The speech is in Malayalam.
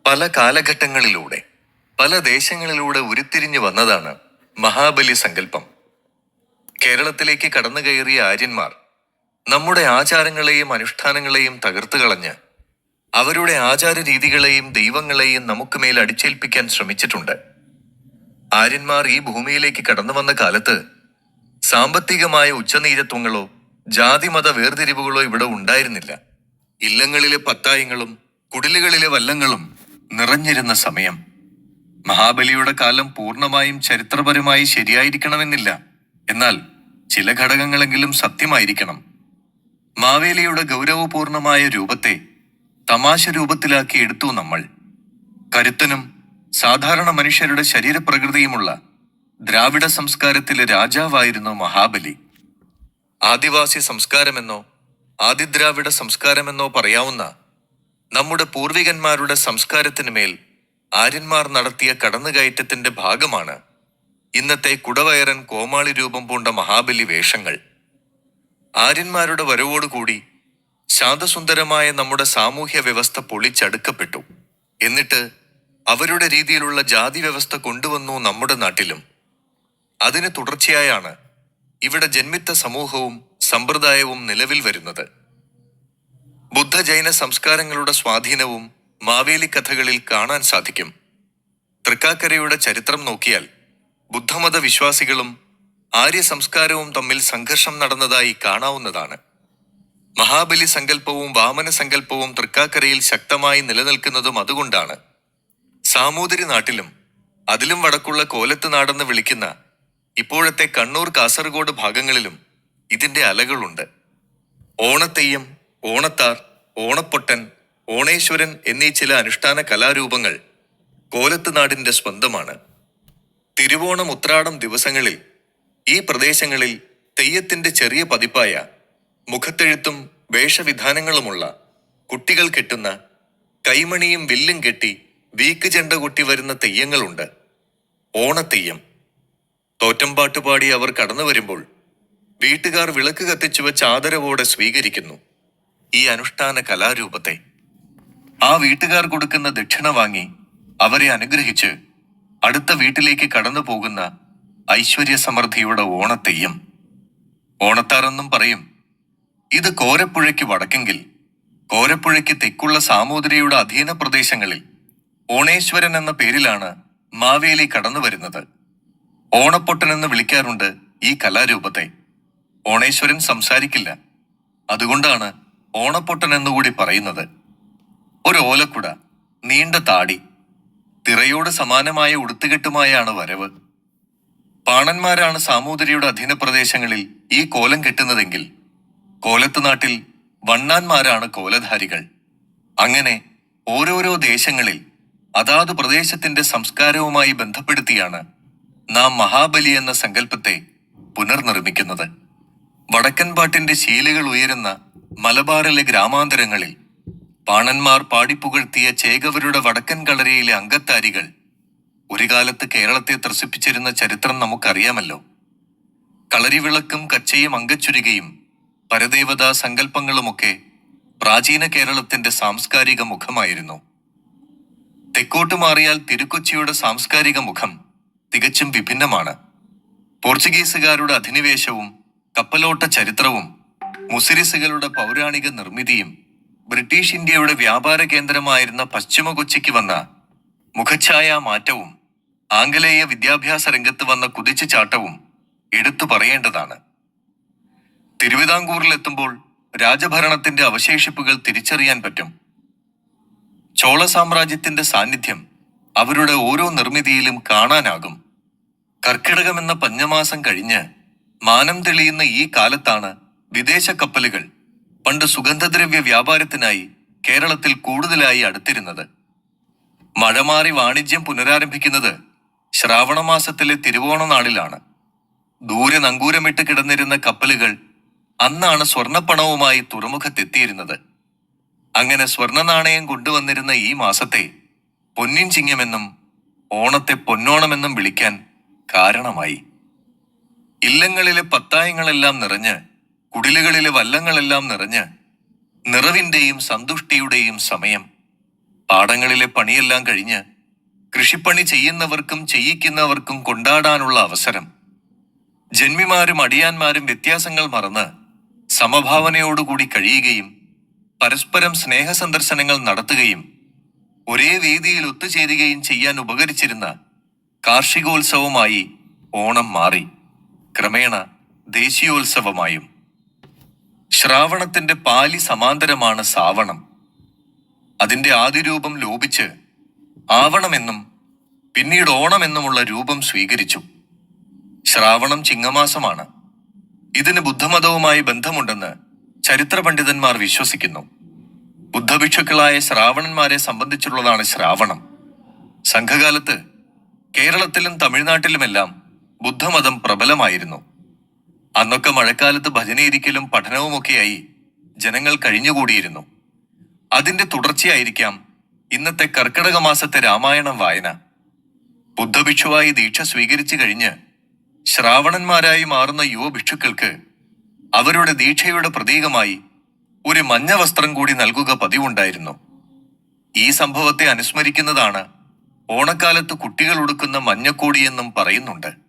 പല കാലഘട്ടങ്ങളിലൂടെ പല ദേശങ്ങളിലൂടെ ഉരുത്തിരിഞ്ഞു വന്നതാണ് മഹാബലി സങ്കല്പം. കേരളത്തിലേക്ക് കടന്നു കയറിയ ആര്യന്മാർ നമ്മുടെ ആചാരങ്ങളെയും അനുഷ്ഠാനങ്ങളെയും തകർത്തു കളഞ്ഞ് അവരുടെ ആചാര രീതികളെയും ദൈവങ്ങളെയും നമുക്ക് മേൽ അടിച്ചേൽപ്പിക്കാൻ ശ്രമിച്ചിട്ടുണ്ട്. ആര്യന്മാർ ഈ ഭൂമിയിലേക്ക് കടന്നു വന്ന കാലത്ത് സാമ്പത്തികമായ ഉച്ചനീചത്വങ്ങളോ ജാതിമത വേർതിരിവുകളോ ഇവിടെ ഉണ്ടായിരുന്നില്ല. ഇല്ലങ്ങളിലെ പത്തായങ്ങളും കുടിലുകളിലെ വല്ലങ്ങളും നിറഞ്ഞിരുന്ന സമയം. മഹാബലിയുടെ കാലം പൂർണ്ണമായും ചരിത്രപരമായി ശരിയായിരിക്കണമെന്നില്ല, എന്നാൽ ചില ഘടകങ്ങളെങ്കിലും സത്യമായിരിക്കണം. മാവേലിയുടെ ഗൗരവപൂർണമായ രൂപത്തെ തമാശ രൂപത്തിലാക്കി എടുത്തു നമ്മൾ. കരുത്തനും സാധാരണ മനുഷ്യരുടെ ശരീരപ്രകൃതിയുമുള്ള ദ്രാവിഡ സംസ്കാരത്തിലെ രാജാവായിരുന്നു മഹാബലി. ആദിവാസി സംസ്കാരമെന്നോ ആദിദ്രാവിഡ സംസ്കാരമെന്നോ പറയാവുന്ന നമ്മുടെ പൂർവികന്മാരുടെ സംസ്കാരത്തിന് മേൽ ആര്യന്മാർ നടത്തിയ കടന്നുകയറ്റത്തിന്റെ ഭാഗമാണ് ഇന്നത്തെ കുടവയറൻ കോമാളി രൂപം പൂണ്ട മഹാബലി വേഷങ്ങൾ. ആര്യന്മാരുടെ വരവോടുകൂടി ശാന്തസുന്ദരമായ നമ്മുടെ സാമൂഹ്യ വ്യവസ്ഥ പൊളിച്ചടുക്കപ്പെട്ടു. എന്നിട്ട് അവരുടെ രീതിയിലുള്ള ജാതി വ്യവസ്ഥ കൊണ്ടുവന്നു നമ്മുടെ നാട്ടിലും. അതിന് തുടർച്ചയായാണ് ഇവിടെ ജന്മിത്ത സമൂഹവും സമ്പ്രദായവും നിലവിൽ വരുന്നത്. ബുദ്ധ ജൈന സംസ്കാരങ്ങളുടെ സ്വാധീനവും മാവേലി കഥകളിൽ കാണാൻ സാധിക്കും. തൃക്കാക്കരയുടെ ചരിത്രം നോക്കിയാൽ ബുദ്ധമത വിശ്വാസികളും ആര്യ സംസ്കാരവും തമ്മിൽ സംഘർഷം നടന്നതായി കാണാവുന്നതാണ്. മഹാബലി സങ്കല്പവും വാമന സങ്കല്പവും തൃക്കാക്കരയിൽ ശക്തമായി നിലനിൽക്കുന്നതും അതുകൊണ്ടാണ്. സാമൂതിരി നാട്ടിലും അതിലും വടക്കുള്ള കോലത്ത് നാടെന്ന് വിളിക്കുന്ന ഇപ്പോഴത്തെ കണ്ണൂർ കാസർഗോഡ് ഭാഗങ്ങളിലും ഇതിന്റെ അലകളുണ്ട്. ഓണത്തെയ്യം, ഓണത്താർ, ഓണപ്പൊട്ടൻ, ഓണേശ്വരൻ എന്നീ ചില അനുഷ്ഠാന കലാരൂപങ്ങൾ കോലത്ത് നാടിന്റെ സ്വന്തമാണ്. തിരുവോണം, ഉത്രാടം ദിവസങ്ങളിൽ ഈ പ്രദേശങ്ങളിൽ തെയ്യത്തിന്റെ ചെറിയ പതിപ്പായ മുഖത്തെഴുത്തും വേഷവിധാനങ്ങളുമുള്ള കുട്ടികൾ കെട്ടുന്ന കൈമണിയും വില്ലും കെട്ടി വീക്ക് ചെണ്ട കൊട്ടി വരുന്ന തെയ്യങ്ങളുണ്ട്. ഓണത്തെയ്യം. തോറ്റംപാട്ടുപാടി അവർ കടന്നു വരുമ്പോൾ വീട്ടുകാർ വിളക്ക് കത്തിച്ചു വെച്ച് ആദരവോടെ സ്വീകരിക്കുന്നു ഈ അനുഷ്ഠാന കലാരൂപത്തെ. ആ വീട്ടുകാർ കൊടുക്കുന്ന ദക്ഷിണ വാങ്ങി അവരെ അനുഗ്രഹിച്ച് അടുത്ത വീട്ടിലേക്ക് കടന്നു പോകുന്ന ഐശ്വര്യസമൃദ്ധിയുടെ ഓണത്തെയ്യം. ഓണത്താറെന്നും പറയും. ഇത് കോരപ്പുഴയ്ക്ക് വടക്കെങ്കിൽ കോരപ്പുഴയ്ക്ക് തെക്കുള്ള സാമൂതിരിയുടെ അധീന പ്രദേശങ്ങളിൽ ഓണേശ്വരൻ എന്ന പേരിലാണ് മാവേലി കടന്നു വരുന്നത്. ഓണപ്പൊട്ടൻ എന്ന് വിളിക്കാറുണ്ട് ഈ കലാരൂപത്തെ. ഓണേശ്വരൻ സംസാരിക്കില്ല, അതുകൊണ്ടാണ് ഓണപ്പൊട്ടൻ എന്നുകൂടി പറയുന്നത്. ഒരു ഓലക്കുട, നീണ്ട താടി, തിറയോട് സമാനമായ ഉടുത്തുകെട്ടുമായാണ് വരവ്. പാണന്മാരാണ് സാമൂതിരിയുടെ അധീന പ്രദേശങ്ങളിൽ ഈ കോലം കെട്ടുന്നതെങ്കിൽ കോലത്ത് നാട്ടിൽ വണ്ണാന്മാരാണ് കോലധാരികൾ. അങ്ങനെ ഓരോരോ ദേശങ്ങളിൽ അതാത് പ്രദേശത്തിന്റെ സംസ്കാരവുമായി ബന്ധപ്പെടുത്തിയാണ് നാം മഹാബലി എന്ന സങ്കല്പത്തെ പുനർനിർമ്മിക്കുന്നത്. വടക്കൻ പാട്ടിന്റെ ശീലുകൾ ഉയരുന്ന മലബാറിലെ ഗ്രാമാന്തരങ്ങളിൽ പാണന്മാർ പാടിപ്പുകഴ്ത്തിയ ചേകവരുടെ വടക്കൻ കളരിയിലെ അങ്കത്താരികൾ ഒരു കാലത്ത് കേരളത്തെ ത്രസിപ്പിച്ചിരുന്ന ചരിത്രം നമുക്കറിയാമല്ലോ. കളരിവിളക്കും കച്ചയും അങ്കച്ചുരികയും പരദേവതാ സങ്കല്പങ്ങളുമൊക്കെ പ്രാചീന കേരളത്തിന്റെ സാംസ്കാരിക മുഖമായിരുന്നു. തെക്കോട്ട് മാറിയാൽ തിരുക്കൊച്ചിയുടെ സാംസ്കാരിക മുഖം തികച്ചും വിഭിന്നമാണ്. പോർച്ചുഗീസുകാരുടെ അധിനിവേശവും കപ്പലോട്ട ചരിത്രവും മുസിരിസുകളുടെ പൗരാണിക നിർമ്മിതിയും ബ്രിട്ടീഷ് ഇന്ത്യയുടെ വ്യാപാര കേന്ദ്രമായിരുന്ന പശ്ചിമ കൊച്ചിക്ക് വന്ന മുഖഛായാ മാറ്റവും ആംഗലേയ വിദ്യാഭ്യാസ രംഗത്ത് വന്ന കുതിച്ചുചാട്ടവും എടുത്തു പറയേണ്ടതാണ്. തിരുവിതാംകൂറിലെത്തുമ്പോൾ രാജഭരണത്തിന്റെ അവശേഷിപ്പുകൾ തിരിച്ചറിയാൻ പറ്റും. ചോള സാമ്രാജ്യത്തിന്റെ സാന്നിധ്യം അവരുടെ ഓരോ നിർമ്മിതിയിലും കാണാനാകും. കർക്കിടകമെന്ന പഞ്ഞമാസം കഴിഞ്ഞ് മാനം തെളിയുന്ന ഈ കാലത്താണ് വിദേശ കപ്പലുകൾ പണ്ട് സുഗന്ധദ്രവ്യ വ്യാപാരത്തിനായി കേരളത്തിൽ കൂടുതലായി അടുത്തിരുന്നത്. മഴ മാറി വാണിജ്യം പുനരാരംഭിക്കുന്നത് ശ്രാവണമാസത്തിലെ തിരുവോണ നാളിലാണ്. ദൂരെ നങ്കൂരമിട്ട് കിടന്നിരുന്ന കപ്പലുകൾ അന്നാണ് സ്വർണപ്പണവുമായി തുറമുഖത്തെത്തിയിരുന്നത്. അങ്ങനെ സ്വർണ നാണയം കൊണ്ടുവന്നിരുന്ന ഈ മാസത്തെ പൊന്നിൻ ചിങ്ങമെന്നും ഓണത്തെ പൊന്നോണമെന്നും വിളിക്കാൻ കാരണമായി. ഇല്ലങ്ങളിലെ പത്തായങ്ങളെല്ലാം നിറഞ്ഞ് കുടിലുകളിലെ വല്ലങ്ങളെല്ലാം നിറഞ്ഞ് നിറവിന്റെയും സന്തുഷ്ടിയുടെയും സമയം. പാടങ്ങളിലെ പണിയെല്ലാം കഴിഞ്ഞ് കൃഷിപ്പണി ചെയ്യുന്നവർക്കും ചെയ്യിക്കുന്നവർക്കും കൊണ്ടാടാനുള്ള അവസരം. ജന്മിമാരും അടിയാന്മാരും വ്യത്യാസങ്ങൾ മറന്ന് സമഭാവനയോടുകൂടി കഴിയുകയും പരസ്പരം സ്നേഹസന്ദർശനങ്ങൾ നടത്തുകയും ഒരേ വേദിയിൽ ഒത്തുചേരുകയും ചെയ്യാൻ ഉപകരിച്ചിരുന്ന കാർഷികോത്സവമായി ഓണം മാറി, ക്രമേണ ദേശീയോത്സവമായും. ശ്രാവണത്തിന്റെ പാലി സമാന്തരമാണ് സാവണം. അതിന്റെ ആദിരൂപം ലോപിച്ച് ആവണമെന്നും പിന്നീട് ഓണമെന്നുമുള്ള രൂപം സ്വീകരിച്ചു. ശ്രാവണം ചിങ്ങമാസമാണ്. ഇതിന് ബുദ്ധമതവുമായി ബന്ധമുണ്ടെന്ന് ചരിത്ര പണ്ഡിതന്മാർ വിശ്വസിക്കുന്നു. ബുദ്ധഭിക്ഷുക്കളായ ശ്രാവണന്മാരെ സംബന്ധിച്ചുള്ളതാണ് ശ്രാവണം. സംഘകാലത്ത് കേരളത്തിലും തമിഴ്നാട്ടിലുമെല്ലാം ബുദ്ധമതം പ്രബലമായിരുന്നു. അന്നൊക്കെ മഴക്കാലത്ത് ഭജനയിരിക്കലും പഠനവുമൊക്കെയായി ജനങ്ങൾ കഴിഞ്ഞുകൂടിയിരുന്നു. അതിന്റെ തുടർച്ചയായിരിക്കാം ഇന്നത്തെ കർക്കിടക മാസത്തെ രാമായണം വായന. ബുദ്ധഭിക്ഷുവായി ദീക്ഷ സ്വീകരിച്ചു കഴിഞ്ഞ് ശ്രാവണന്മാരായി മാറുന്ന യുവഭിക്ഷുക്കൾക്ക് അവരുടെ ദീക്ഷയുടെ പ്രതീകമായി ഒരു മഞ്ഞ വസ്ത്രം കൂടി നൽകുക പതിവുണ്ടായിരുന്നു. ഈ സംഭവത്തെ അനുസ്മരിക്കുന്നതാണ് ഓണക്കാലത്ത് കുട്ടികൾ ഉടുക്കുന്ന മഞ്ഞക്കോടിയെന്നും പറയുന്നുണ്ട്.